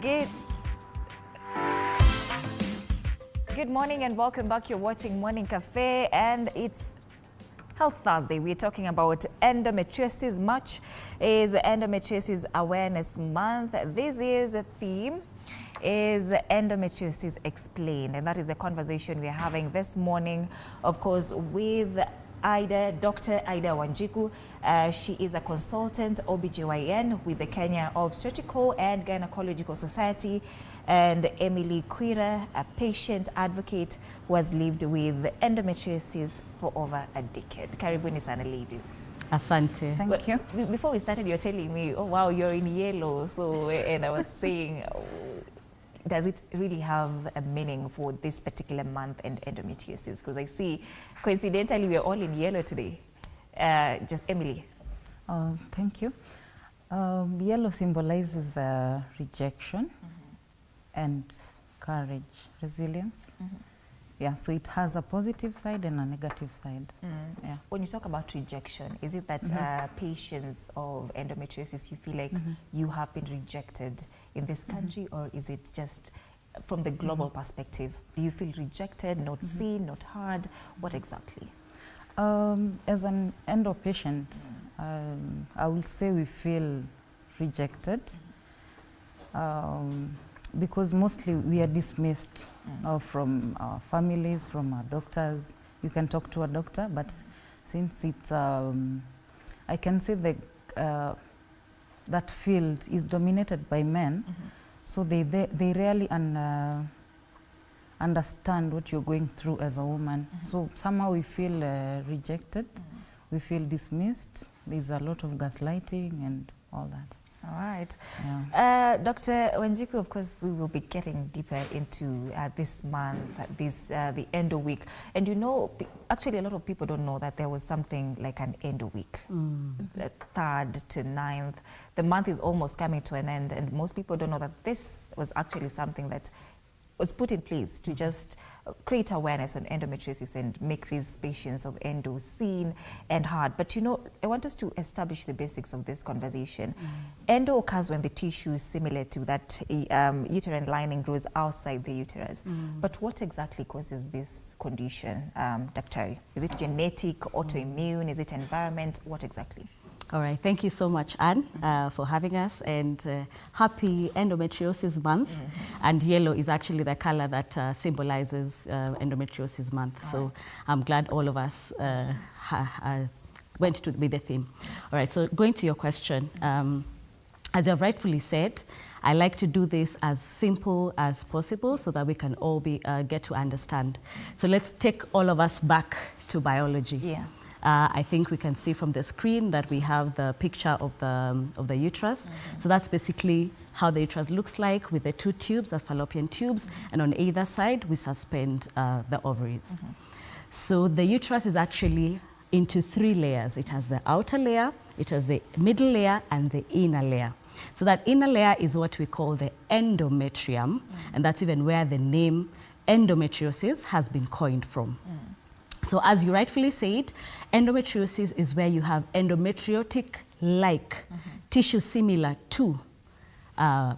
Good morning and welcome back. You're watching Morning Cafe and it's Health Thursday. We're talking about endometriosis. March is Endometriosis Awareness Month. This is a theme is endometriosis explained, and that is the conversation we're having this morning, of course, with Dr. Ida Wanjiku. She is a consultant OBGYN with the Kenya Obstetrical and Gynecological Society, and Emily Kwira, a patient advocate who has lived with endometriosis for over a decade. Karibuni sana, ladies. Asante. Thank you. Before we started, you're telling me, oh wow, you're in yellow. So, and I was saying, does it really have a meaning for this particular month and endometriosis? Because I see, coincidentally, we're all in yellow today. Just Emily. Thank you. Yellow symbolizes rejection and courage, resilience. Yeah, so it has a positive side and a negative side. Yeah. When you talk about rejection, is it that patients of endometriosis, you feel like you have been rejected in this country, or is it just from the global perspective? Do you feel rejected, not seen, not heard? What exactly? As an endo patient, I will say we feel rejected because mostly we are dismissed from our families, from our doctors. You can talk to a doctor, but since it's, I can say that field is dominated by men, so they rarely understand what you're going through as a woman. So somehow we feel rejected, we feel dismissed. There's a lot of gaslighting and all that. All right. Yeah. Dr. Wanjiku, of course, we will be getting deeper into this month, the Endo Week. And you know, actually a lot of people don't know that there was something like an Endo Week. The 3rd to 9th. The month is almost coming to an end, and most people don't know that this was actually something that was put in place to just create awareness on endometriosis and make these patients of endo seen and heard. But you know, I want us to establish the basics of this conversation. Endo occurs when the tissue is similar to that uterine lining grows outside the uterus. But what exactly causes this condition, Dr.? Is it genetic, autoimmune, is it environment? What exactly? All right, thank you so much, Anne, for having us, and happy Endometriosis Month. And yellow is actually the color that symbolizes Endometriosis Month. So I'm glad all of us went to with the theme. All right, so going to your question, as you've rightfully said, I like to do this as simple as possible so that we can all get to understand. So let's take all of us back to biology. Yeah. I think we can see from the screen that we have the picture of the uterus. So that's basically how the uterus looks like, with the 2 tubes, the fallopian tubes, and on either side we suspend the ovaries. So the uterus is actually into 3 layers. It has the outer layer, it has the middle layer, and the inner layer. So that inner layer is what we call the endometrium, and that's even where the name endometriosis has been coined from. So as you rightfully said, endometriosis is where you have endometriotic-like tissue similar to the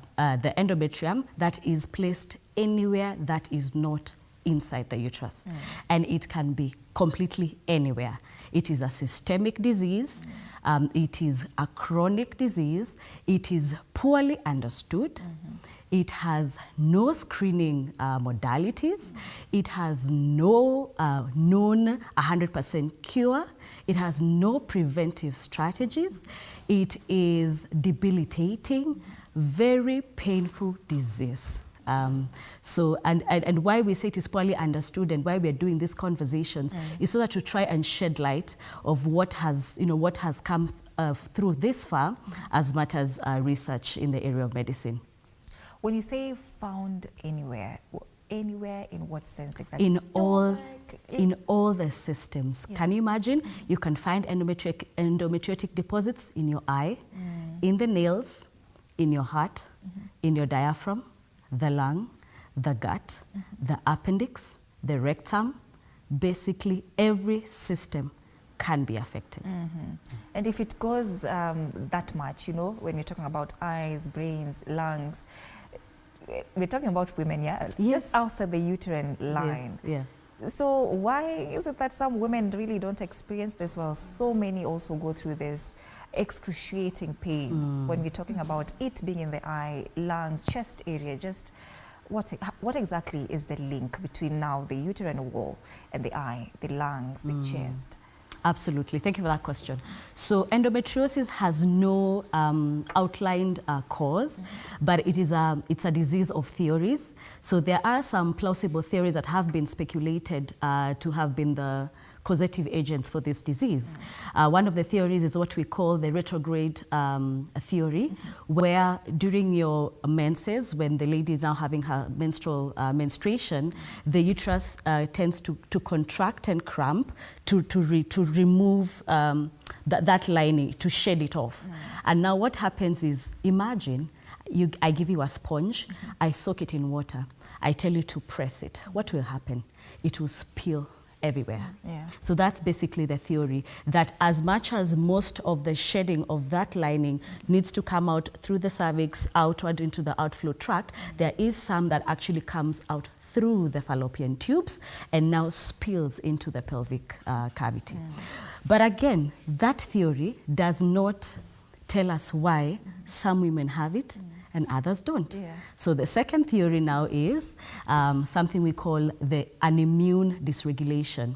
endometrium that is placed anywhere that is not inside the uterus. And it can be completely anywhere. It is a systemic disease, it is a chronic disease, it is poorly understood. It has no screening modalities. It has no known 100% cure. It has no preventive strategies. It is debilitating, very painful disease. So why we say it is poorly understood and why we are doing these conversations is so that to try and shed light of what has come through this far, as much as research in the area of medicine. When you say found anywhere in what sense exactly? In all the systems. Yeah. Can you imagine? You can find endometriotic deposits in your eye, in the nails, in your heart, in your diaphragm, the lung, the gut, the appendix, the rectum. Basically, every system can be affected. And if it goes that much, you know, when you're talking about eyes, brains, lungs, we're talking about women, yeah? Yes. Just outside the uterine line. Yes. Yeah. So why is it that some women really don't experience this while so many also go through this excruciating pain when we're talking about it being in the eye, lungs, chest area? Just what exactly is the link between now the uterine wall and the eye, the lungs, the chest? Absolutely. Thank you for that question. So endometriosis has no outlined cause, but it's a disease of theories. So there are some plausible theories that have been speculated to have been the causative agents for this disease. One of the theories is what we call the retrograde theory, where during your menses, when the lady is now having her menstruation, the uterus tends to contract and cramp to remove that lining, to shed it off. And now what happens is, imagine I give you a sponge, I soak it in water, I tell you to press it. What will happen? It will spill everywhere. Yeah. So that's basically the theory, that as much as most of the shedding of that lining needs to come out through the cervix, outward into the outflow tract, there is some that actually comes out through the fallopian tubes and now spills into the pelvic cavity. But again, that theory does not tell us why some women have it and others don't. Yeah. So the second theory now is something we call an immune dysregulation,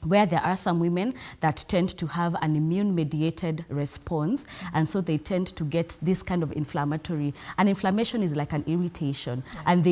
where there are some women that tend to have an immune-mediated response, and so they tend to get this kind of inflammatory. An inflammation is like an irritation, and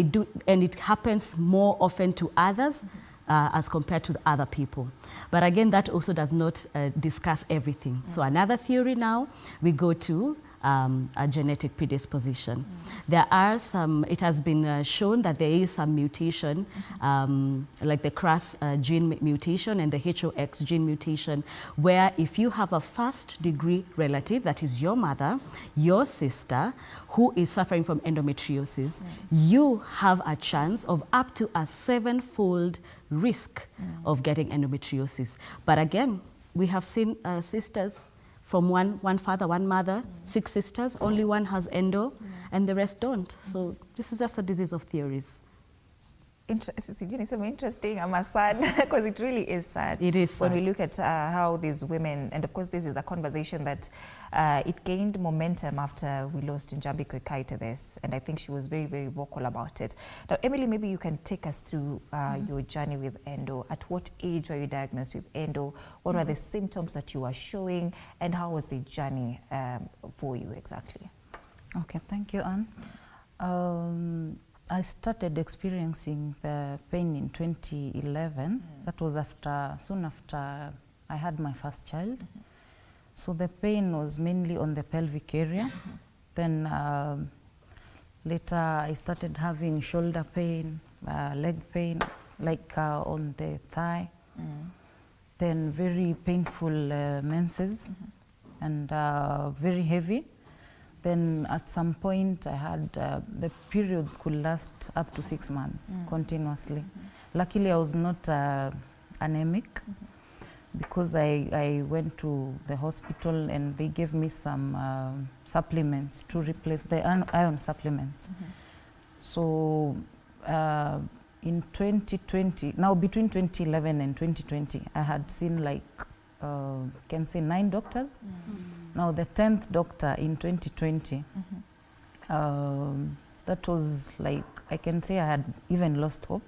it happens more often to others as compared to the other people. But again, that also does not discuss everything. So another theory now, we go to a genetic predisposition. There are some, it has been shown that there is some mutation, like the CRAS gene mutation and the HOX gene mutation, where if you have a first-degree relative, that is your mother, your sister, who is suffering from endometriosis, you have a chance of up to a 7-fold risk of getting endometriosis. But again, we have seen sisters from one father, one mother, 6 sisters, only one has endo, and the rest don't. So this is just a disease of theories. It's interesting, I'm sad, because it really is sad. It is when sad. we look at how these women, and of course this is a conversation that it gained momentum after we lost Njambi Koikaite this, and I think she was very, very vocal about it. Now, Emily, maybe you can take us through your journey with endo. At what age were you diagnosed with endo? What were the symptoms that you were showing, and how was the journey for you exactly? Okay, thank you, Anne. I started experiencing the pain in 2011. That was soon after I had my first child. So the pain was mainly on the pelvic area. Then later I started having shoulder pain, leg pain, like on the thigh. Then very painful menses and very heavy. Then at some point I had, the periods could last up to 6 months continuously. Luckily I was not anemic because I went to the hospital and they gave me some supplements to replace the iron supplements. So in 2020, now between 2011 and 2020, I had seen like, can say 9 doctors. Now the 10th doctor in 2020, that was like, I can say I had even lost hope.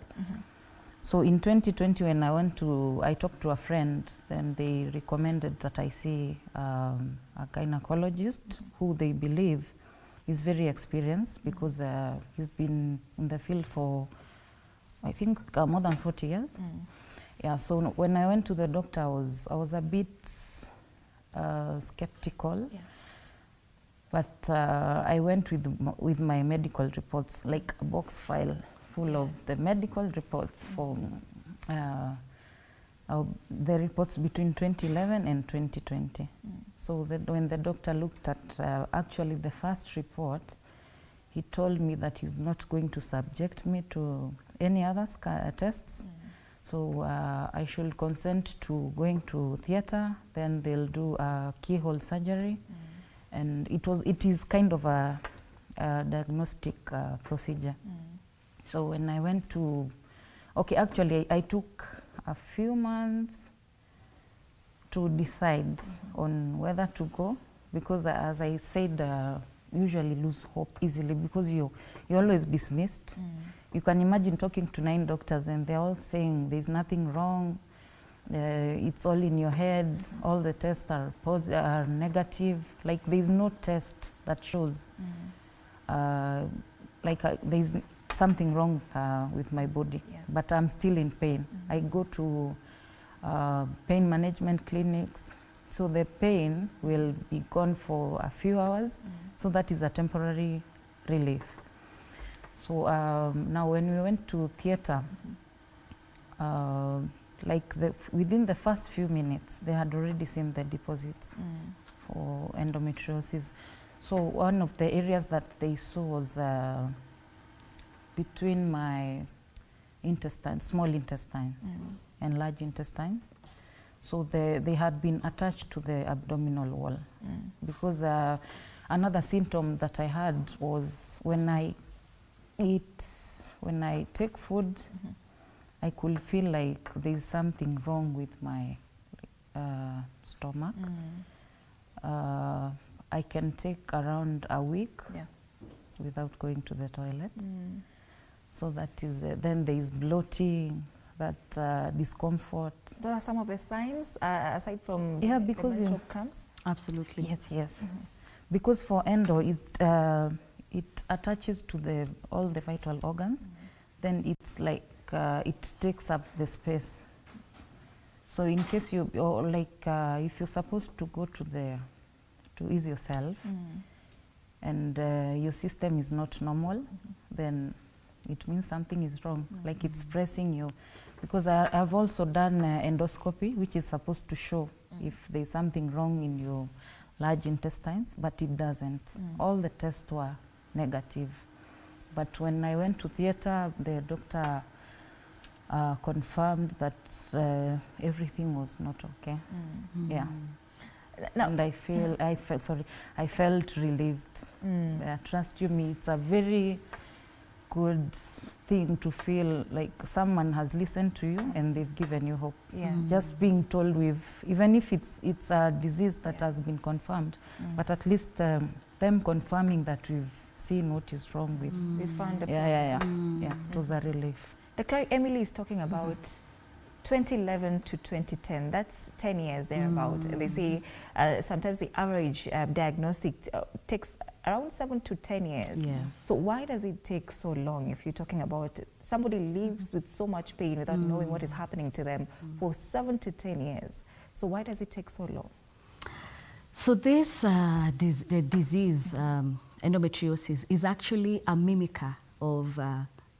So in 2020 when I talked to a friend, then they recommended that I see a gynecologist who they believe is very experienced because he's been in the field for, I think, more than 40 years. Yeah, so when I went to the doctor, I was a bit skeptical, but I went with my medical reports, like a box file full of the medical reports for the reports between 2011 and 2020. So that when the doctor looked at actually the first report, he told me that he's not going to subject me to any other tests. So I should consent to going to theater, then they'll do a keyhole surgery. And it is kind of a diagnostic procedure. So when I went to, okay, actually I took a few months to decide on whether to go, because as I said, usually lose hope easily because you're always dismissed. You can imagine talking to 9 doctors and they're all saying there's nothing wrong, it's all in your head, all the tests are negative, like there's no test that shows there's something wrong with my body, but I'm still in pain. I go to pain management clinics, so the pain will be gone for a few hours, so that is a temporary relief. So now when we went to theater, within the first few minutes, they had already seen the deposits for endometriosis. So one of the areas that they saw was between my intestines, small intestines and large intestines. So they had been attached to the abdominal wall. Because another symptom that I had was when I take food, I could feel like there's something wrong with my stomach. I can take around a week without going to the toilet. So that is, then there is bloating, that discomfort. Those are some of the signs, aside from because the menstrual cramps? Absolutely. Yes. Because for endo, it attaches to all the vital organs, then it's like it takes up the space. So in case if you're supposed to go to ease yourself, and your system is not normal, then it means something is wrong, like it's pressing you. Because I've also done endoscopy, which is supposed to show if there's something wrong in your large intestines, but it doesn't. All the tests were negative. But when I went to theater, the doctor confirmed that everything was not okay. And I felt relieved. Trust you me, it's a very good thing to feel like someone has listened to you and they've given you hope. Just being told even if it's a disease that has been confirmed, but at least them confirming that we've seen what is wrong with. We found the problem. It was a relief. Dr. Emily is talking about 2011 to 2010, that's 10 years thereabout. They say sometimes the average diagnostic takes around 7 to 10 years. So why does it take so long if you're talking about somebody lives with so much pain without knowing what is happening to them for 7 to 10 years? So why does it take so long? So this the disease, endometriosis, is actually a mimicker of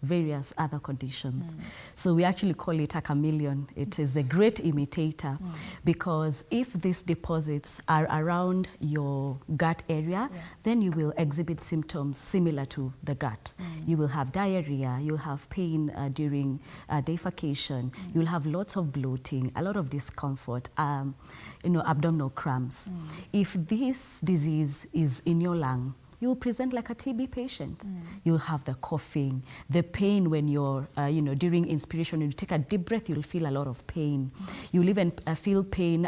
various other conditions. So we actually call it a chameleon. It is a great imitator because if these deposits are around your gut area, then you will exhibit symptoms similar to the gut. You will have diarrhea, you'll have pain during defecation, you'll have lots of bloating, a lot of discomfort, abdominal cramps. If this disease is in your lung, you will present like a TB patient. You'll have the coughing, the pain when you're, during inspiration, when you take a deep breath, you'll feel a lot of pain. You'll even feel pain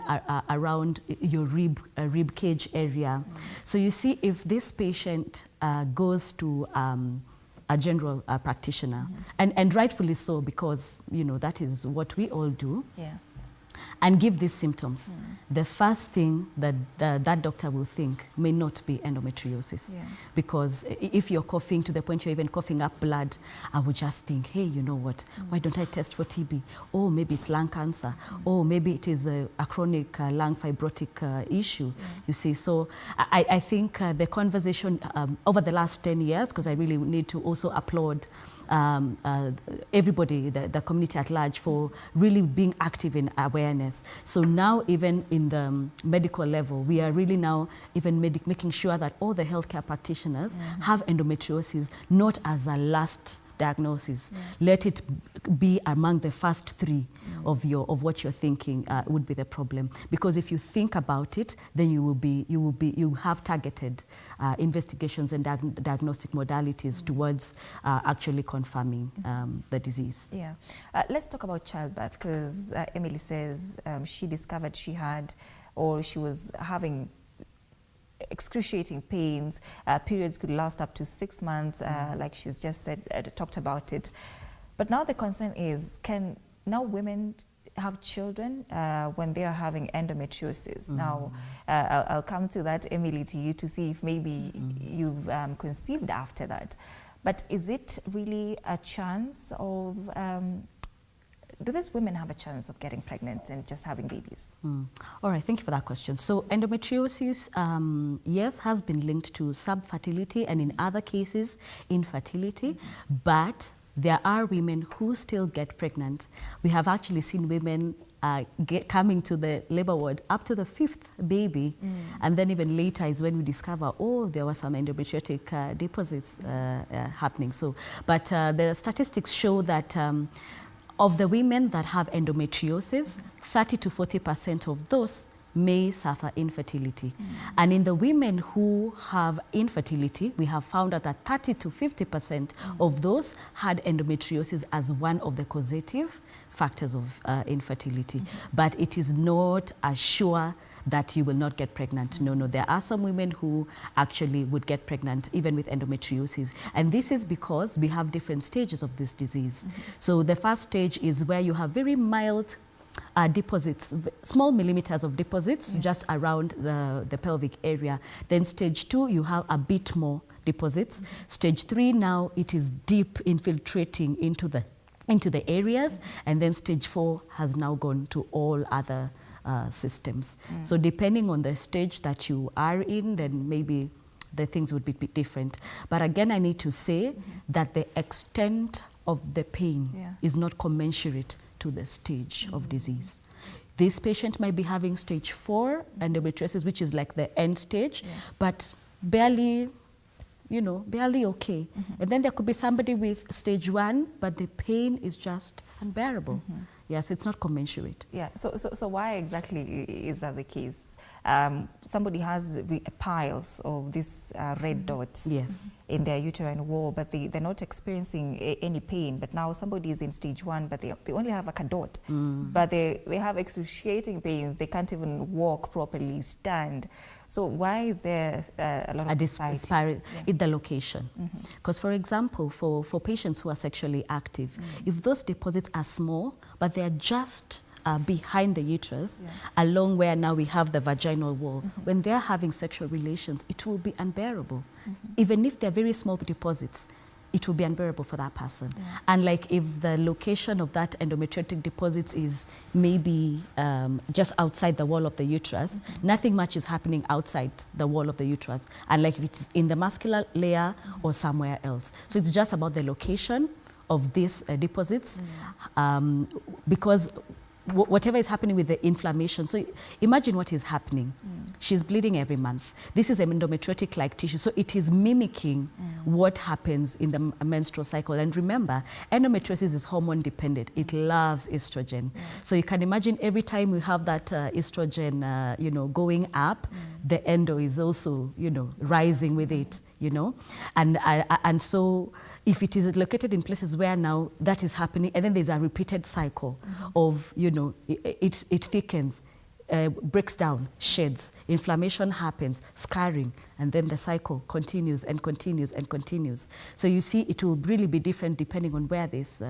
around your rib cage area. So you see, if this patient goes to a general practitioner, and rightfully so, because, that is what we all do, and give these symptoms, the first thing that that doctor will think may not be endometriosis. Because if you're coughing to the point you're even coughing up blood, I would just think, hey, you know what, why don't I test for TB? Or maybe it's lung cancer, or maybe it is a chronic lung fibrotic issue, you see. So I think the conversation over the last 10 years, because I really need to also applaud everybody, the community at large, for really being active in awareness. So now even in the medical level, we are really now even making sure that all the healthcare practitioners have endometriosis not as a last diagnosis, let it be among the first three of what you're thinking would be the problem. Because if you think about it, then you have targeted investigations and diagnostic modalities towards actually confirming the disease. Yeah. Let's talk about childbirth, because Emily says she discovered she had, or she was having excruciating pains. Periods could last up to 6 months, like she's just said, talked about it. But now the concern is, can now women have children when they are having endometriosis? Now, I'll come to that, Emily, to you to see if maybe you've conceived after that. But is it really a chance of, do these women have a chance of getting pregnant and just having babies? All right, thank you for that question. So endometriosis, yes, has been linked to subfertility and in other cases, infertility, but there are women who still get pregnant. We have actually seen women coming to the labor ward up to the 5th baby, and then even later is when we discover, oh, there were some endometriotic deposits happening. So, but the statistics show that of the women that have endometriosis, 30 to 40% of those may suffer infertility. And in the women who have infertility, we have found out that 30 to 50% of those had endometriosis as one of the causative factors of infertility. But it is not as sure that you will not get pregnant. No, there are some women who actually would get pregnant even with endometriosis. And this is because we have different stages of this disease. So the first stage is where you have very mild deposits, small millimeters of deposits just around the pelvic area. Then stage 2, you have a bit more deposits. Stage 3, now it is deep infiltrating into the areas. And then stage 4 has now gone to all other systems. So depending on the stage that you are in, then maybe the things would be different. But again, I need to say that the extent of the pain is not commensurate to the stage of disease. This patient might be having stage 4 endometriosis, which is like the end stage, but barely, barely okay. And then there could be somebody with stage 1, but the pain is just unbearable. Yes, it's not commensurate. Yeah. So why exactly is that the case? Somebody has piles of these red dots in their uterine wall, but they're not experiencing any pain. But now somebody is in stage 1, but they only have like a dot. But they have excruciating pains. They can't even walk properly, stand. So why is there a lot of disparity in the location? Because, for example, for patients who are sexually active, if those deposits are small, but they are just behind the uterus, along where now we have the vaginal wall, when they're having sexual relations, it will be unbearable. Even if they're very small deposits, it will be unbearable for that person. And like if the location of that endometriotic deposits is maybe just outside the wall of the uterus, nothing much is happening outside the wall of the uterus, unlike if it's in the muscular layer or somewhere else. So it's just about the location of these deposits, because whatever is happening with the inflammation. So imagine what is happening. She's bleeding every month. This is endometriotic-like tissue, so it is mimicking what happens in the menstrual cycle. And remember, endometriosis is hormone dependent. It loves estrogen. So you can imagine every time we have that estrogen, going up, the endo is also, rising with it, and so if it is located in places where now that is happening, and then there's a repeated cycle of, it thickens, breaks down, sheds, inflammation happens, scarring, and then the cycle continues and continues and continues. So you see, it will really be different depending on where this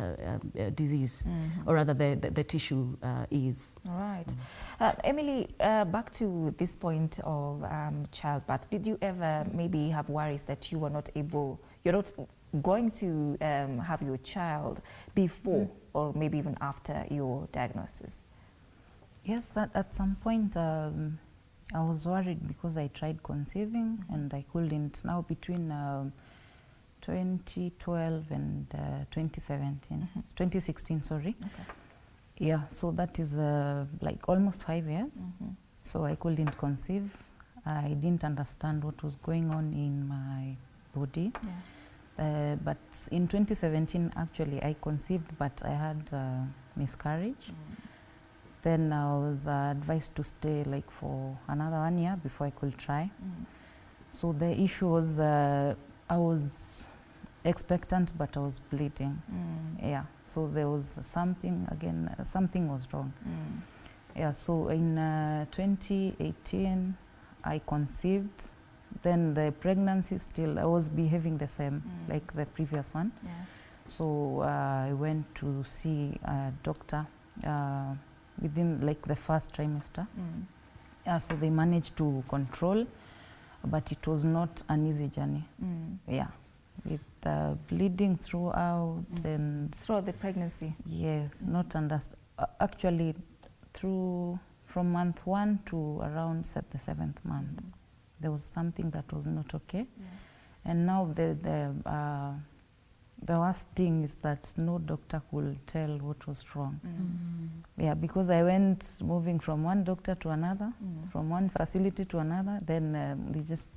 disease, or rather the tissue is. All right. Emily, back to this point of childbirth, did you ever maybe have worries that you're not going to have your child before or maybe even after your diagnosis? Yes, at some point I was worried because I tried conceiving and I couldn't. Now between 2012 and 2016, sorry. Okay. Yeah, so that is like almost 5 years. So I couldn't conceive. I didn't understand what was going on in my body. But in 2017, actually, I conceived, but I had miscarriage. Then I was advised to stay like for another 1 year before I could try. So the issue was I was expectant, but I was bleeding. Yeah, so there was something, again, something was wrong. Yeah, so in 2018, I conceived. Then the pregnancy still, I was behaving the same like the previous one. Yeah. So I went to see a doctor within like the first trimester. Yeah, so they managed to control, but it was not an easy journey. Yeah, with bleeding throughout and throughout the pregnancy. yes, not understand. Actually, from month 1 to around the 7th month, there was something that was not okay. And now the worst thing is that no doctor could tell what was wrong. Yeah, because I went moving from one doctor to another, from one facility to another, then they just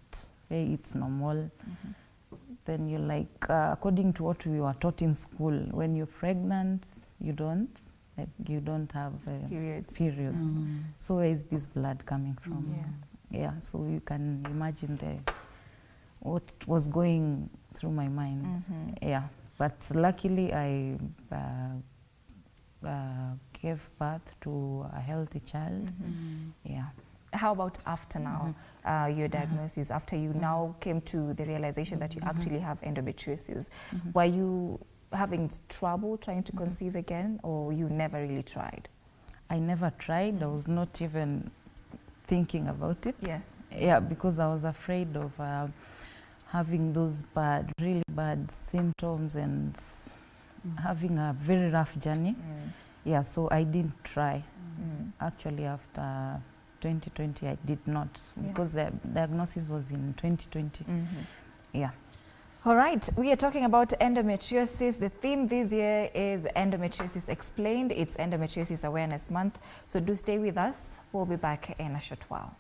say it's normal. Then you're like, according to what we were taught in school, when you're pregnant, you don't have periods. So where is this blood coming from? Yeah, so you can imagine what was going through my mind. Yeah, but luckily I gave birth to a healthy child. Yeah. How about after now, your diagnosis, after you now came to the realization that you actually have endometriosis? Were you having trouble trying to conceive again, or you never really tried? I never tried. I was not even thinking about it. Yeah, because I was afraid of having those really bad symptoms and having a very rough journey. Yeah, so I didn't try. Actually, after 2020, I did not, because the diagnosis was in 2020. Yeah. All right, we are talking about endometriosis. The theme this year is Endometriosis Explained. It's Endometriosis Awareness Month. So do stay with us. We'll be back in a short while.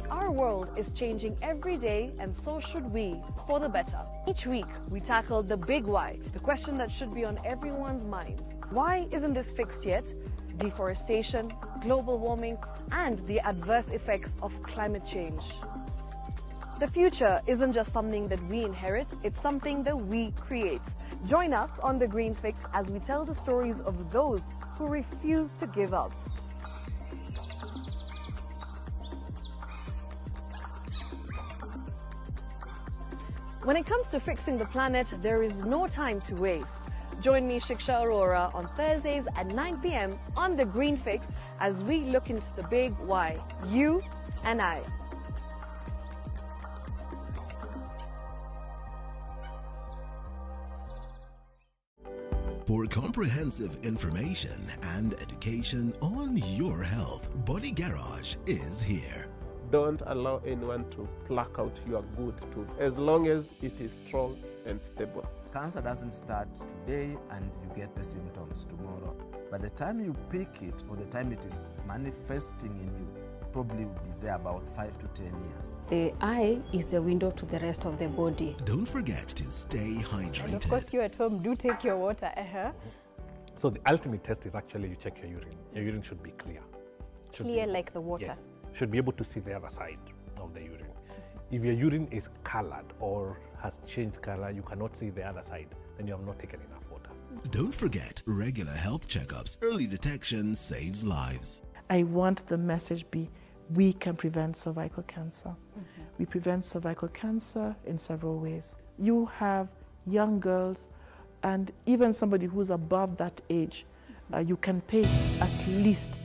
Our world is changing every day, and so should we, for the better. Each week, we tackle the big why, the question that should be on everyone's mind. Why isn't this fixed yet? Deforestation, global warming, and the adverse effects of climate change. The future isn't just something that we inherit, it's something that we create. Join us on The Green Fix as we tell the stories of those who refuse to give up. When it comes to fixing the planet, there is no time to waste. Join me, Shiksha Arora, on Thursdays at 9 p.m. on The Green Fix as we look into the big why, you and I. For comprehensive information and education on your health, Body Garage is here. Don't allow anyone to pluck out your good tooth, as long as it is strong and stable. Cancer doesn't start today and you get the symptoms tomorrow. By the time you pick it or the time it is manifesting in you, probably will be there about 5 to 10 years. The eye is the window to the rest of the body. Don't forget to stay hydrated. And of course, you at home do take your water. So the ultimate test is actually you check your urine. Your urine should be clear. Clear like the water? Yes. Should be able to see the other side of the urine. If your urine is colored or has changed color, you cannot see the other side, then you have not taken enough water. Don't forget regular health checkups. Early detection saves lives. I want the message be, we can prevent cervical cancer. We prevent cervical cancer in several ways. You have young girls and even somebody who's above that age, you can pay at least.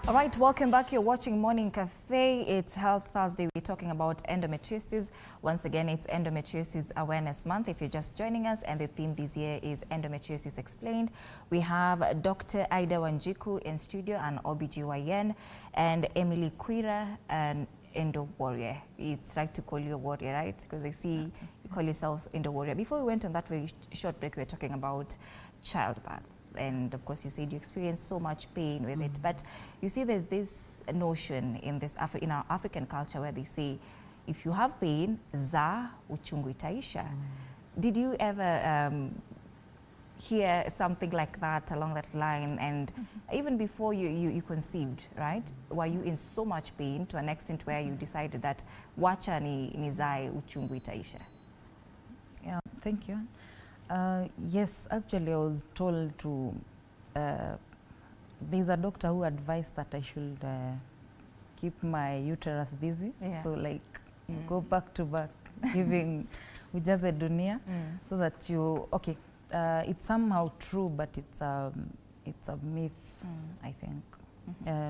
All right, welcome back. You're watching Morning Cafe. It's Health Thursday. We're talking about endometriosis. Once again, it's Endometriosis Awareness Month. If you're just joining us, and the theme this year is Endometriosis Explained. We have Dr. Ida Wanjiku in studio, an OBGYN, and Emily Quira, an Endo Warrior. It's right to call you a warrior, right? Because I see you call yourselves Endo Warrior. Before we went on that very short break, we were talking about childbirth. And of course, you said you experienced so much pain with it. But you see, there's this notion in in our African culture where they say, if you have pain, za uchungu itaisha. Did you ever hear something like that along that line? And even before you conceived, right? Were you in so much pain to an extent where you decided that wacha ni zae uchungu itaisha? Yeah, thank you. Yes, actually I was told to, there's a doctor who advised that I should keep my uterus busy. Yeah. So like go back to back, giving ujaze dunia, so that you, okay, it's somehow true, but it's a myth, I think.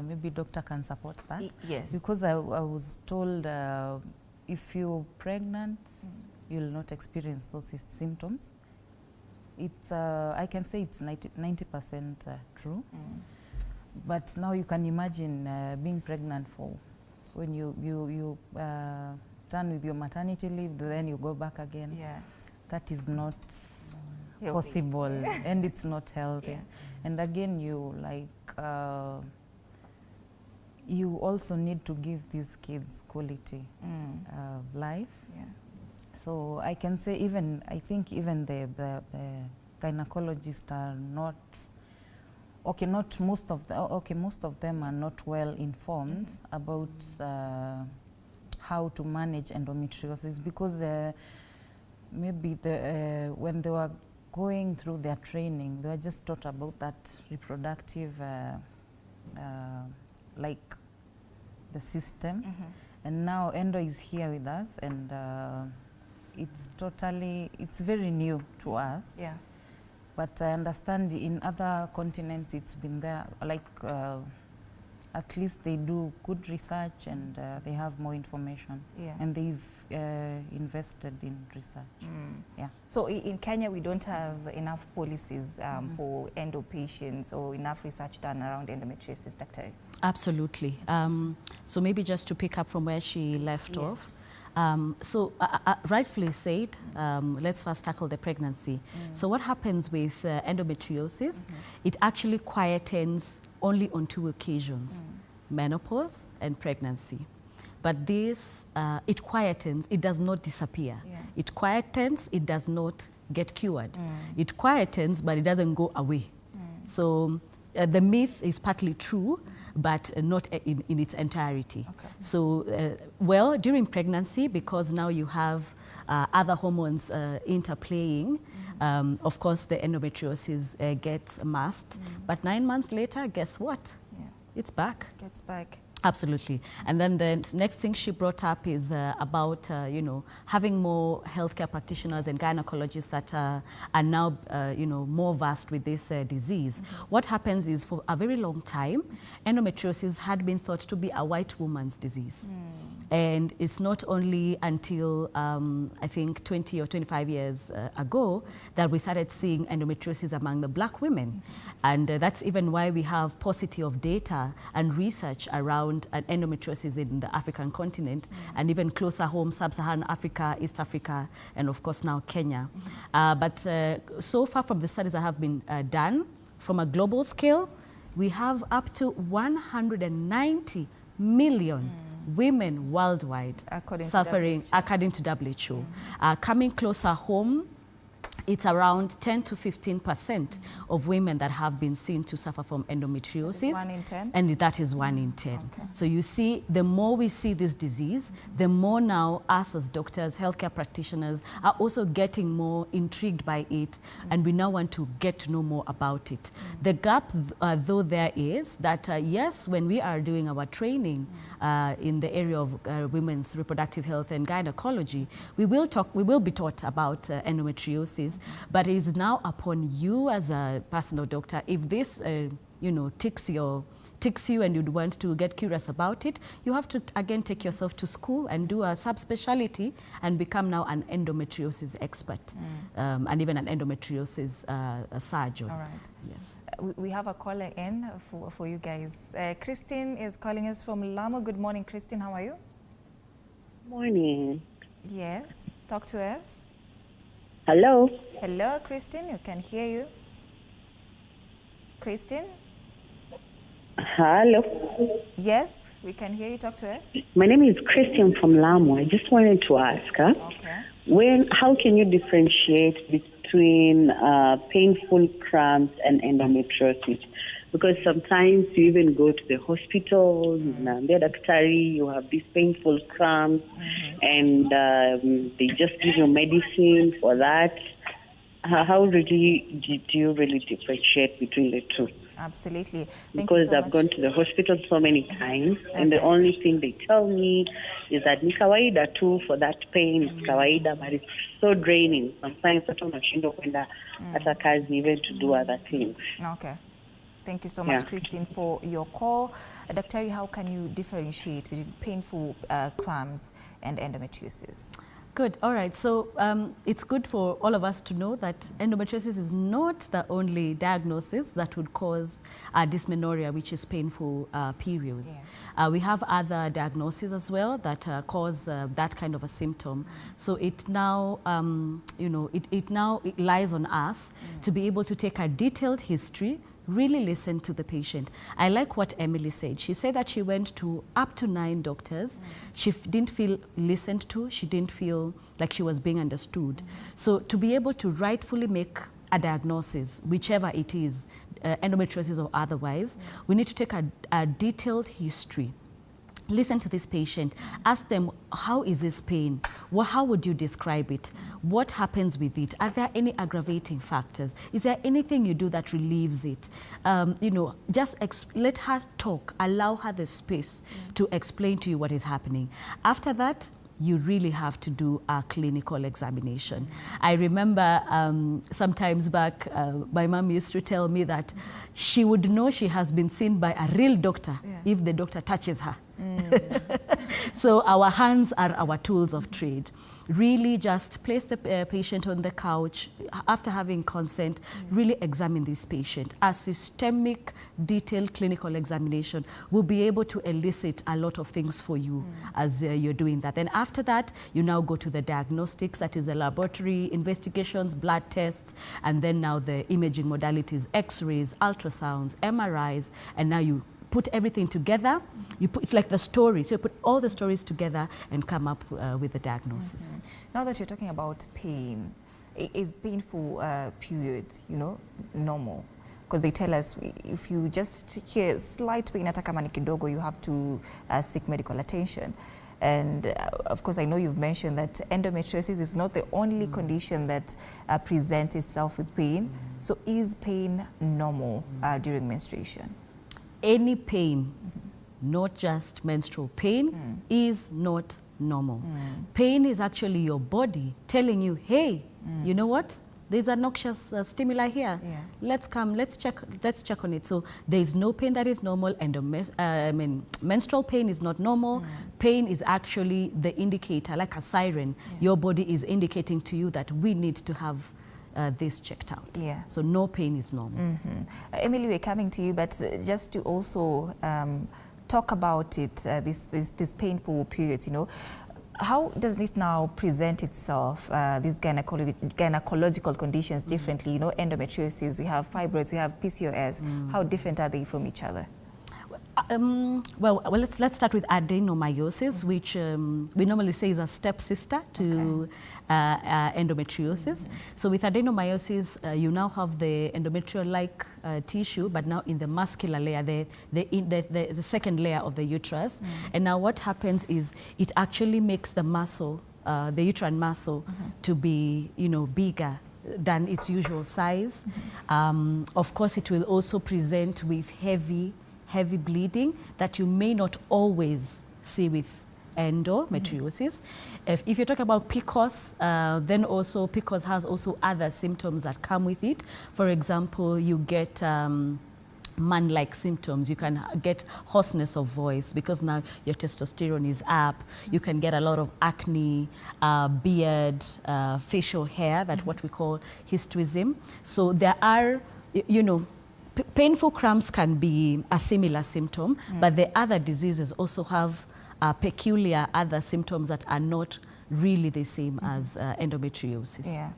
Maybe doctor can support that. Yes. Because I was told if you're pregnant, you'll not experience those symptoms. It's I can say it's 90% true, but now you can imagine being pregnant for when you done with your maternity leave, then you go back again. Yeah, that is not healthy. Possible, and it's not healthy. Yeah. And again, you you also need to give these kids quality life. Yeah. So I can say I think even the gynecologists are not, not most of most of them are not well informed about how to manage endometriosis, because maybe when they were going through their training, they were just taught about that reproductive like the system, and now endo is here with us, and it's very new to us. Yeah. But I understand in other continents it's been there, like at least they do good research, and they have more information. Yeah. And they've invested in research. Yeah. So in Kenya, we don't have enough policies for endo patients, or enough research done around endometriosis, Dr. Absolutely. So maybe just to pick up from where she left off. So rightfully said, let's first tackle the pregnancy. So what happens with endometriosis, it actually quietens only on two occasions, menopause and pregnancy. But this, it quietens, it does not disappear. Yeah. It quietens, it does not get cured. It quietens, but it doesn't go away. So the myth is partly true, but not in its entirety. Okay. So, well, during pregnancy, because now you have other hormones interplaying, of course, the endometriosis gets masked. But 9 months later, guess what? Yeah. It's back. Gets back. Absolutely. And then the next thing she brought up is about, having more healthcare practitioners and gynecologists that are now, more versed with this disease. What happens is, for a very long time, endometriosis had been thought to be a white woman's disease. And it's not only until, I think, 20 or 25 years ago that we started seeing endometriosis among the black women. And that's even why we have paucity of data and research around endometriosis in the African continent, and even closer home, sub-Saharan Africa, East Africa, and of course now Kenya. But so far from the studies that have been done, from a global scale, we have up to 190 million women worldwide suffering, according to WHO. Coming closer home it's around 10 to 15% of women that have been seen to suffer from endometriosis. 1 in 10? And that is 1 in 10. Okay. So you see, the more we see this disease, the more now us as doctors, healthcare practitioners are also getting more intrigued by it, and we now want to get to know more about it. The gap, though, there is that, yes, when we are doing our training in the area of women's reproductive health and gynecology, we will be taught about endometriosis. But it is now upon you as a personal doctor, if this, ticks you and you'd want to get curious about it, you have to, again, take yourself to school and do a subspecialty and become now an endometriosis expert and even an endometriosis surgeon. All right. Yes. We have a caller in for you guys. Christine is calling us from Lamo. Good morning, Christine. How are you? Morning. Yes. Talk to us. Hello. Hello, Christine. You can hear you. Christine? Hello. Yes, we can hear you. Talk to us. My name is Christian from Lamu. I just wanted to ask, how can you differentiate between painful cramps and endometriosis? Because sometimes you even go to the hospital, you have these painful cramps, and they just give you medicine for that. How really do you really differentiate between the two? Absolutely. Because I've gone to the hospital so many times, and the only thing they tell me is that ni kawaida too for that pain, it's kawaida, but it's so draining. Sometimes hata unashindwa kwenda hata kazi even to do other things. Okay. Thank you so much, Christine, for your call. Dr. how can you differentiate between painful cramps and endometriosis? Good. All right. So it's good for all of us to know that endometriosis is not the only diagnosis that would cause dysmenorrhea, which is painful periods. Yeah. We have other diagnoses as well that cause that kind of a symptom. So it now, it lies on us to be able to take a detailed history, really listen to the patient. I like what Emily said. She said that she went to up to 9 doctors. She didn't feel listened to. She didn't feel like she was being understood. So to be able to rightfully make a diagnosis, whichever it is, endometriosis or otherwise, we need to take a detailed history. Listen to this patient, ask them, how is this pain? How would you describe it? What happens with it? Are there any aggravating factors? Is there anything you do that relieves it? Just let her talk, allow her the space to explain to you what is happening. After that, you really have to do a clinical examination. I remember sometimes back, my mom used to tell me that she would know she has been seen by a real doctor if the doctor touches her. So our hands are our tools of trade. Really just place the patient on the couch. After having consent, really examine this patient. A systemic, detailed clinical examination will be able to elicit a lot of things for you as you're doing that. Then after that, you now go to the diagnostics, that is the laboratory investigations, blood tests, and then now the imaging modalities, X-rays, ultrasounds, MRIs, and now you put everything together. It's like the story. So you put all the stories together and come up with the diagnosis. Now that you're talking about pain, is painful periods, normal? Because they tell us if you just hear slight pain, hata kama ni kidogo, you have to seek medical attention. And of course, I know you've mentioned that endometriosis is not the only condition that presents itself with pain. So is pain normal during menstruation? Any pain, not just menstrual pain, is not normal. Pain is actually your body telling you, hey, you know what? There's a noxious stimuli here. Let's check on it. So there is no pain that is normal, and menstrual pain is not normal. Pain is actually the indicator, like a siren. Your body is indicating to you that we need to have this checked out. So no pain is normal. Emily, we're coming to you, but just to also talk about it, this painful periods, how does it now present itself, these gynecological conditions differently? Endometriosis, we have fibroids, we have PCOS. How different are they from each other? Well, let's start with adenomyosis, which we normally say is a stepsister to endometriosis. So with adenomyosis, you now have the endometrial-like tissue, but now in the muscular layer, the second layer of the uterus. And now what happens is it actually makes the muscle, the uterine muscle, to be, bigger than its usual size. Of course, it will also present with heavy bleeding that you may not always see with endometriosis. If you talk about PCOS, then also PCOS has also other symptoms that come with it. For example, you get man-like symptoms. You can get hoarseness of voice because now your testosterone is up. You can get a lot of acne, beard, facial hair, that's what we call hirsutism. So there are, painful cramps can be a similar symptom, but the other diseases also have peculiar other symptoms that are not really the same as endometriosis. Yeah.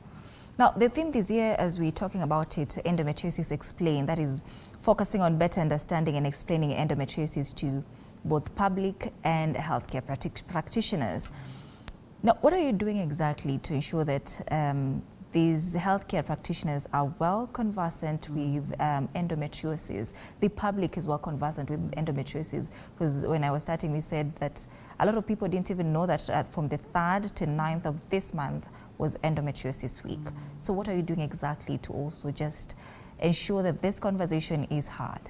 Now, the theme this year, as we're talking about it, Endometriosis Explained, that is focusing on better understanding and explaining endometriosis to both public and healthcare practitioners. Now, what are you doing exactly to ensure that these healthcare practitioners are well conversant with endometriosis? The public is well conversant with endometriosis, because when I was starting, we said that a lot of people didn't even know that from the 3rd to 9th of this month was endometriosis week. So what are you doing exactly to also just ensure that this conversation is had?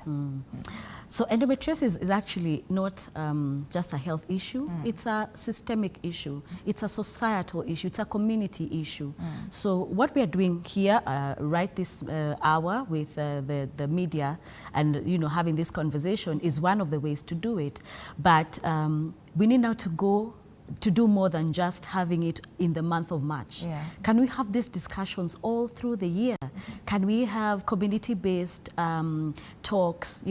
So endometriosis is actually not just a health issue, it's a systemic issue, it's a societal issue, it's a community issue. So what we are doing here right this hour with the media and having this conversation is one of the ways to do it. But we need now to do more than just having it in the month of March. Can we have these discussions all through the year? Can we have community-based talks,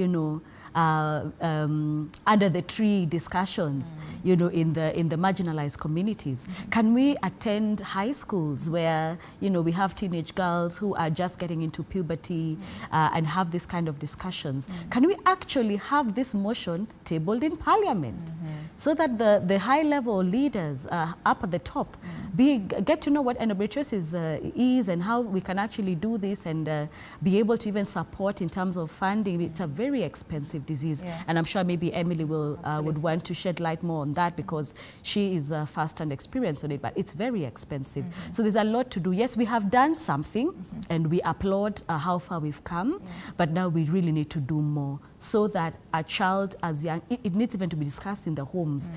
under the tree discussions, in the marginalized communities? Can we attend high schools where, we have teenage girls who are just getting into puberty and have this kind of discussions? Can we actually have this motion tabled in Parliament so that the high-level leaders up at the top get to know what endometriosis is and how we can actually do this and be able to even support in terms of funding? It's a very expensive disease, and I'm sure maybe Emily would want to shed light more on that because she is first-hand experienced on it, but it's very expensive. So there's a lot to do. Yes, we have done something and we applaud how far we've come, but now we really need to do more so that a child as young, it needs even to be discussed in the homes.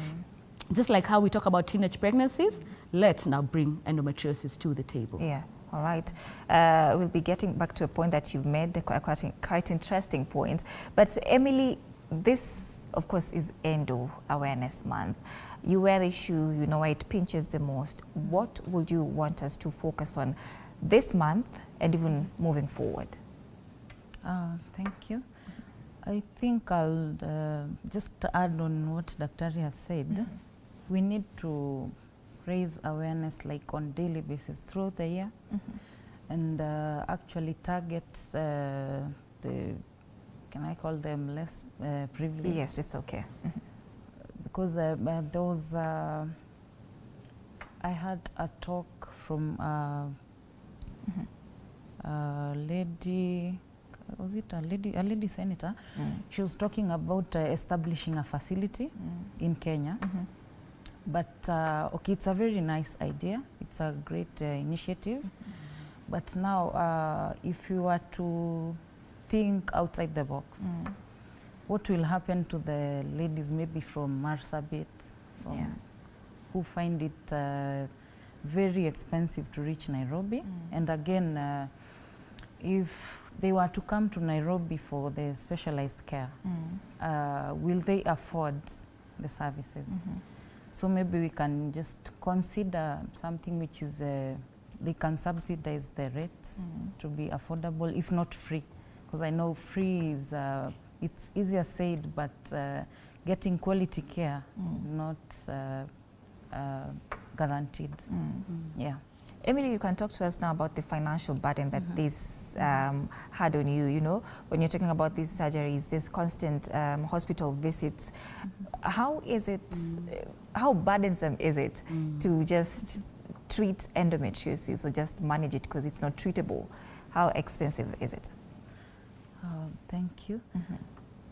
Just like how we talk about teenage pregnancies, let's now bring endometriosis to the table. Yeah. All right. We'll be getting back to a point that you've made, a quite interesting point. But Emily, this, of course, is Endo Awareness Month. You wear the shoe, you know where it pinches the most. What would you want us to focus on this month and even moving forward? Thank you. I think I'll just add on what Dr. has said. We need to raise awareness like on daily basis throughout the year and actually target the, can I call them less privileged? Yes, it's okay. Because there was, I had a talk from a lady, was it a lady senator? She was talking about establishing a facility in Kenya. But okay, it's a very nice idea. It's a great initiative. But now, if you were to think outside the box, what will happen to the ladies maybe from Marsabit, who find it very expensive to reach Nairobi? And again, if they were to come to Nairobi for the specialized care, will they afford the services? So maybe we can just consider something which is, they can subsidize the rates to be affordable, if not free. Because I know free is, it's easier said, but getting quality care is not guaranteed. Yeah. Emily, you can talk to us now about the financial burden that this had on you. You know, when you're talking about these surgeries, this constant hospital visits, how is it, how burdensome is it to just treat endometriosis or just manage it because it's not treatable? How expensive is it? Thank you.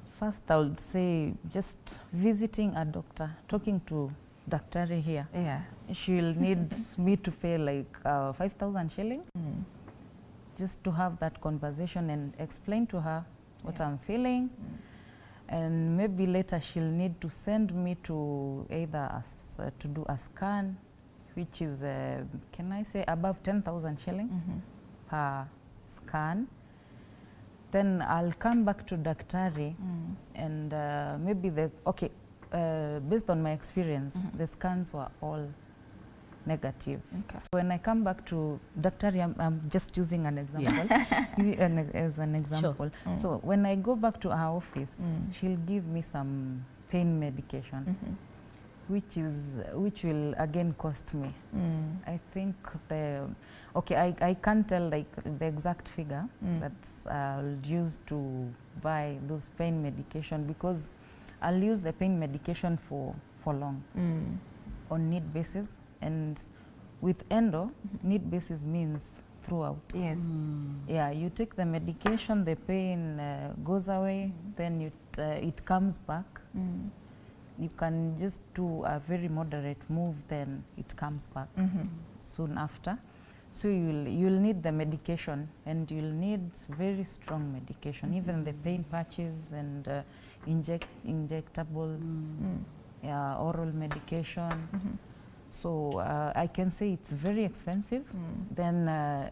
First, I would say just visiting a doctor, talking to Daktari here. Yeah. She will need me to pay like 5,000 shillings just to have that conversation and explain to her what I'm feeling. And maybe later she'll need to send me to either to do a scan, which is, can I say, above 10,000 shillings per scan. Then I'll come back to Daktari and maybe based on my experience, the scans were all negative. So when I come back to Daktari, I'm just using an example, as an example. Sure. So when I go back to our office, she'll give me some pain medication, which will again cost me. I think I can't tell like the exact figure that I'll use to buy those pain medication, because I'll use the pain medication for long on need basis. And with endo, need basis means throughout. Yes. Yeah, you take the medication, the pain goes away, then it comes back. You can just do a very moderate move, then it comes back soon after. So you'll need the medication, and you'll need very strong medication, even the pain patches and injectables, oral medication. So I can say it's very expensive. Then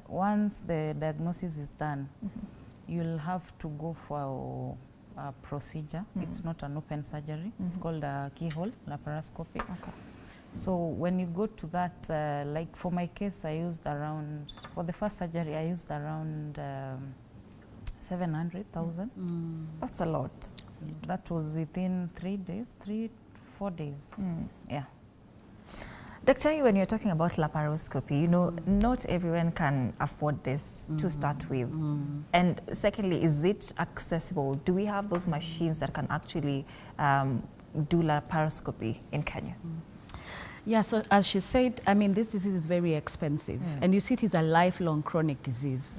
once the diagnosis is done, you'll have to go for a procedure. It's not an open surgery. It's called a keyhole laparoscopy. So when you go to that, like for my case, I used around, for the first surgery, I used around 700,000. That's a lot. That was within 4 days. Yeah. Dr. When you're talking about laparoscopy, you know, not everyone can afford this to start with. And secondly, is it accessible? Do we have those machines that can actually do laparoscopy in Kenya? Yeah, so as she said, I mean, this disease is very expensive. And you see it is a lifelong chronic disease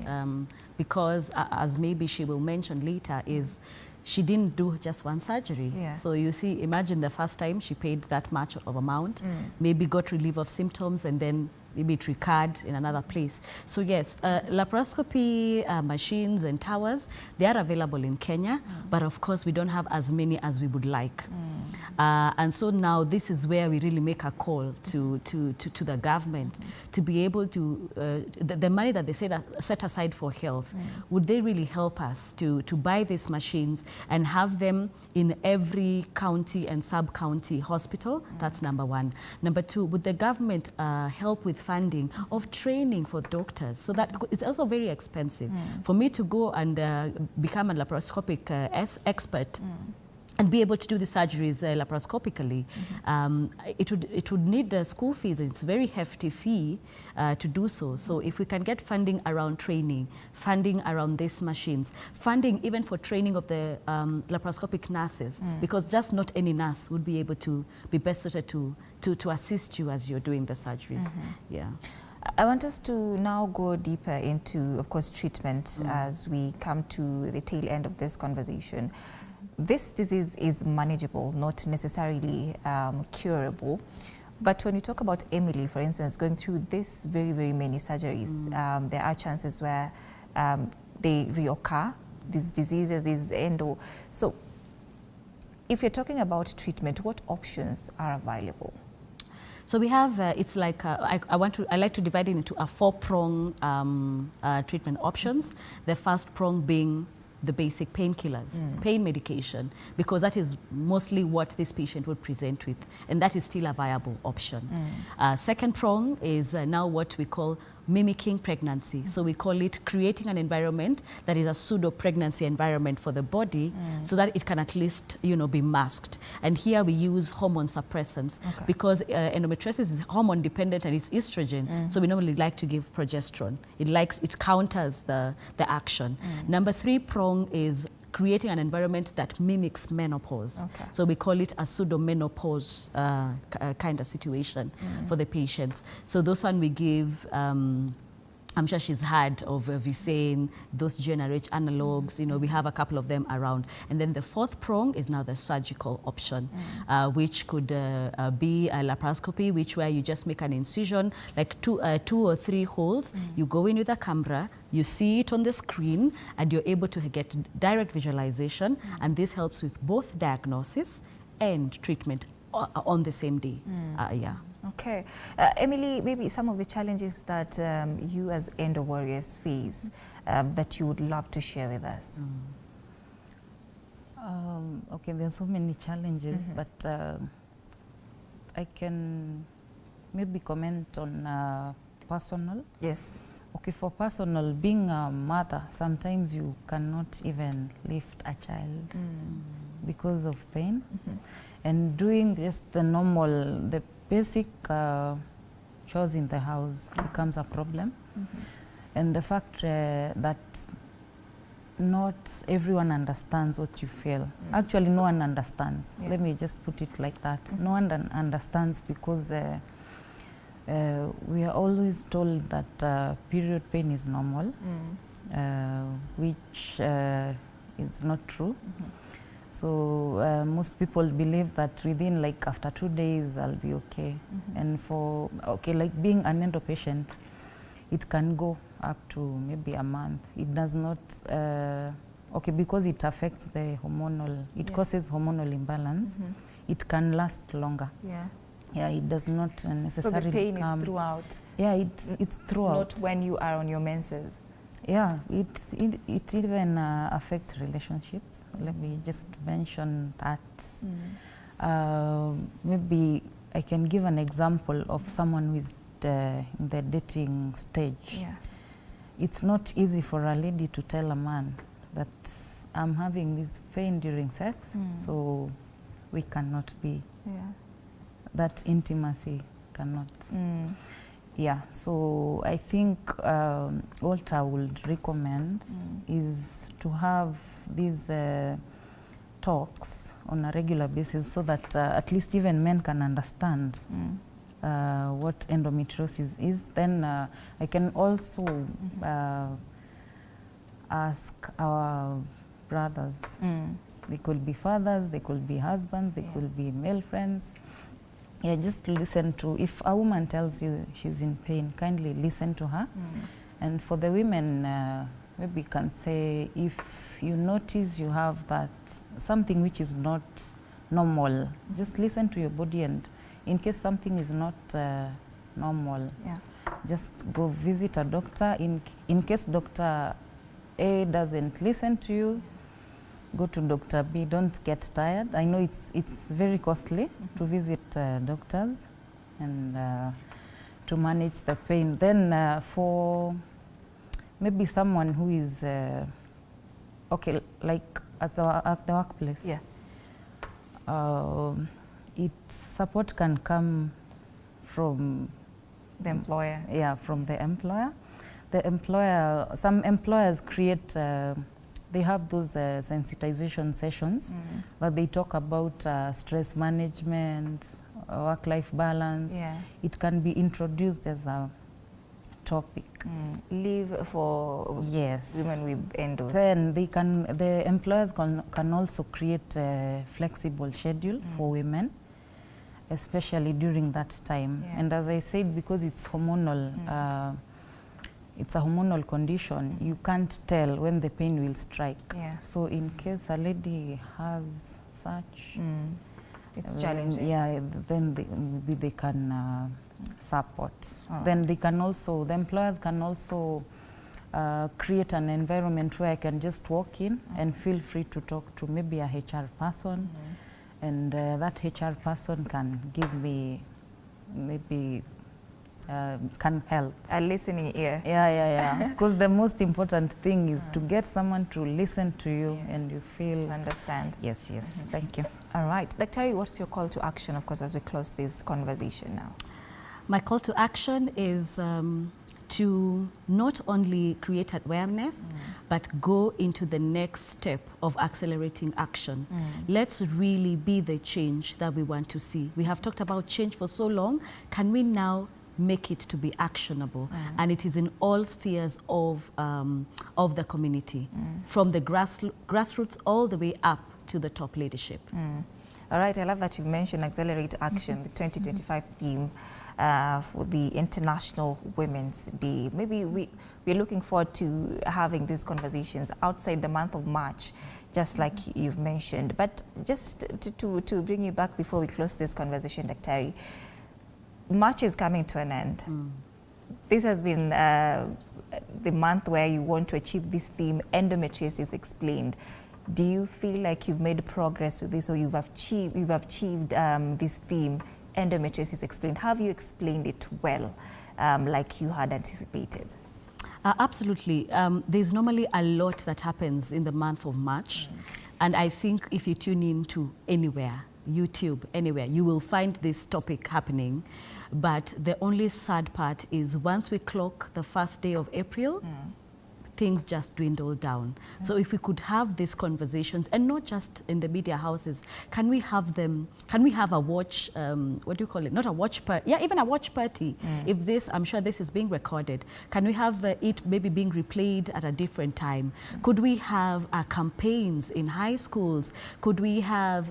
because, as maybe she will mention later, is she didn't do just one surgery. So you see, imagine the first time she paid that much of amount, maybe got relief of symptoms, and then maybe it recurred in another place. So yes, laparoscopy machines and towers, they are available in Kenya, but of course we don't have as many as we would like. And so now this is where we really make a call to the government to be able to, the money that they set aside for health, would they really help us to buy these machines and have them in every county and sub-county hospital? That's number one. Number two, would the government help with funding of training for doctors? So that it's also very expensive. For me to go and become a laparoscopic expert and be able to do the surgeries laparoscopically, it would need school fees. It's a very hefty fee to do so. So if we can get funding around training, funding around these machines, funding even for training of the laparoscopic nurses, because just not any nurse would be able to be best suited to assist you as you're doing the surgeries. Yeah. I want us to now go deeper into, of course, treatment as we come to the tail end of this conversation. This disease is manageable, not necessarily curable. But when you talk about Emily, for instance, going through this very, very many surgeries, there are chances where they reoccur, these diseases, these endo. So if you're talking about treatment, what options are available? So we have, it's like, I like to divide it into a 4-prong treatment options. The first prong being the basic painkillers, pain medication, because that is mostly what this patient would present with, and that is still a viable option. Second prong is now what we call mimicking pregnancy. So we call it creating an environment that is a pseudo-pregnancy environment for the body so that it can at least, be masked. And here we use hormone suppressants because endometriosis is hormone dependent and it's estrogen. So we normally like to give progesterone. It counters the action. Number 3 prong is creating an environment that mimics menopause. So we call it a pseudo-menopause kind of situation for the patients. So those one we give, I'm sure she's heard of Visane, those GnRH analogs, we have a couple of them around. And then the 4th prong is now the surgical option, which could be a laparoscopy, where you just make an incision, like two or three holes. You go in with a camera, you see it on the screen, and you're able to get direct visualization. And this helps with both diagnosis and treatment on the same day. Okay. Emily, maybe some of the challenges that you as endo warriors face that you would love to share with us. Okay, there's so many challenges, but I can maybe comment on personal. Yes. Okay, for personal, being a mother, sometimes you cannot even lift a child because of pain. And doing just the basic chores in the house becomes a problem. And the fact that not everyone understands what you feel. Actually, no one understands. Let me just put it like that. No one understands because we are always told that period pain is normal, which is not true. So most people believe that within after 2 days I'll be okay. And for like being an endo patient, it can go up to maybe a month. It does not because it affects the hormonal, it causes hormonal imbalance. It can last longer. It does not necessarily. So the pain is throughout. It's throughout. Not when you are on your menses. It even affects relationships. Let me just mention that. Maybe I can give an example of someone who is in the dating stage. It's not easy for a lady to tell a man that I'm having this pain during sex, so we cannot be. That intimacy cannot. So I think what I would recommend is to have these talks on a regular basis so that at least even men can understand what endometriosis is. Then I can also ask our brothers. They could be fathers, they could be husbands, they could be male friends. Just listen to, if a woman tells you she's in pain, kindly listen to her. And for the women, maybe can say, if you notice you have that, something which is not normal, just listen to your body, and in case something is not normal, just go visit a doctor. In case Dr. A doesn't listen to you, go to Dr. B. Don't get tired. I know it's very costly to visit doctors and to manage the pain. Then for maybe someone who is like at the workplace, support can come from the employer. From the employer. The employer. Some employers create. They have those sensitization sessions where they talk about stress management, work-life balance. It can be introduced as a topic. Leave for women with endo. Then the employers can also create a flexible schedule for women, especially during that time. And as I said, because it's hormonal, it's a hormonal condition, you can't tell when the pain will strike. So in case a lady has such, it's challenging. Then maybe they can support. Then they can also, the employers can also create an environment where I can just walk in and feel free to talk to maybe a HR person, and that HR person can give me maybe can help. A listening ear. Yeah. Because the most important thing is to get someone to listen to you and you feel... Understand. Yes. Thank you. All right. Dr. What's your call to action, of course, as we close this conversation now? My call to action is to not only create awareness, but go into the next step of accelerating action. Let's really be the change that we want to see. We have talked about change for so long. Can we now make it to be actionable? And it is in all spheres of the community, from the grassroots all the way up to the top leadership. All right, I love that you've mentioned Accelerate Action, the 2025 theme for the International Women's Day. Maybe we're looking forward to having these conversations outside the month of March, just like you've mentioned. But just to bring you back before we close this conversation, Dr. March is coming to an end. This has been the month where you want to achieve this theme, endometriosis explained. Do you feel like you've made progress with this, or you've achieved this theme, endometriosis explained? Have you explained it well, like you had anticipated? Absolutely. There's normally a lot that happens in the month of March. And I think if you tune in to anywhere, YouTube, anywhere, you will find this topic happening. But the only sad part is once we clock the first day of April, things just dwindle down. So if we could have these conversations, and not just in the media houses, can we have them, can we have a watch, what do you call it? Not a watch party, yeah, even a watch party. If this, I'm sure this is being recorded, can we have it maybe being replayed at a different time? Could we have campaigns in high schools? Could we have,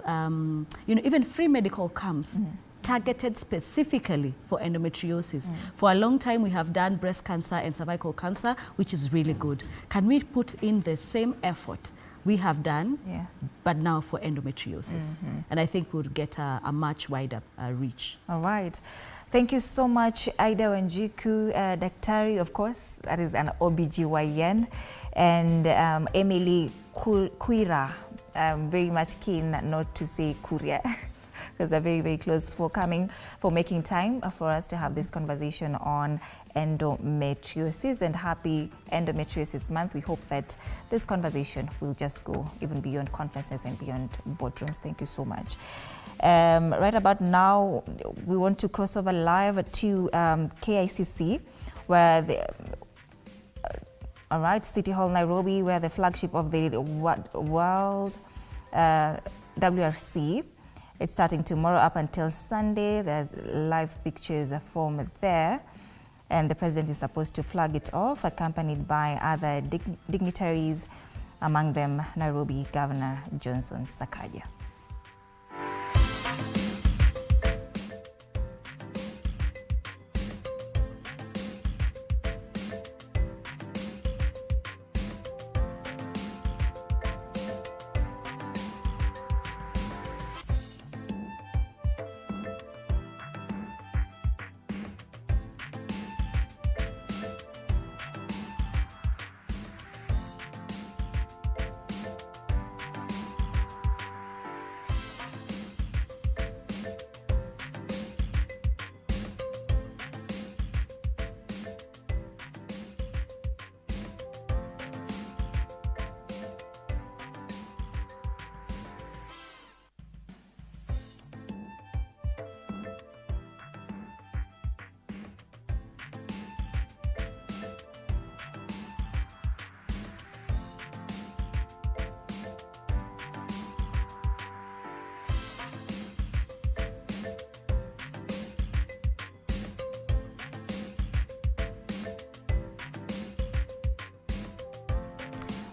even free medical camps? Targeted specifically for endometriosis. For a long time, we have done breast cancer and cervical cancer, which is really good. Can we put in the same effort we have done, but now for endometriosis? And I think we'll get a much wider reach. All right. Thank you so much, Ida Wanjiku, Daktari, of course, that is an OBGYN, and Emily Kuira. I'm very much keen not to say Kuria. Because they're very, very close, for making time for us to have this conversation on endometriosis, and happy Endometriosis Month. We hope that this conversation will just go even beyond conferences and beyond boardrooms. Thank you so much. Right about now, we want to cross over live to KICC, where City Hall, Nairobi, where the flagship of the World WRC. It's starting tomorrow up until Sunday. There's live pictures from there. And the president is supposed to flag it off, accompanied by other dignitaries, among them Nairobi Governor Johnson Sakaja.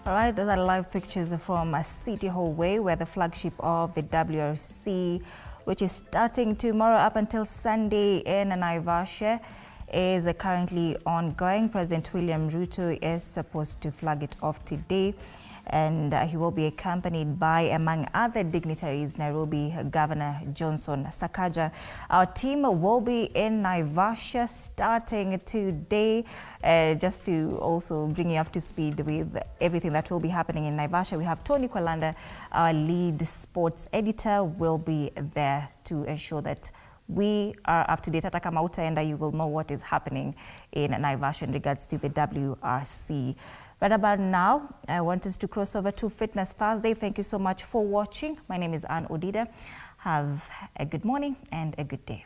All right, those are live pictures from City Hallway, where the flagship of the WRC, which is starting tomorrow up until Sunday in Naivasha, is currently ongoing. President William Ruto is supposed to flag it off today. and he will be accompanied by, among other dignitaries, Nairobi Governor Johnson Sakaja. Our team will be in Naivasha starting today, just to also bring you up to speed with everything that will be happening in Naivasha. We have Tony Kwalanda, our lead sports editor, will be there to ensure that we are up to date. Hata kama utaenda, you will know what is happening in Naivasha in regards to the WRC. Right about now, I want us to cross over to Fitness Thursday. Thank you so much for watching. My name is Anne Odida. Have a good morning and a good day.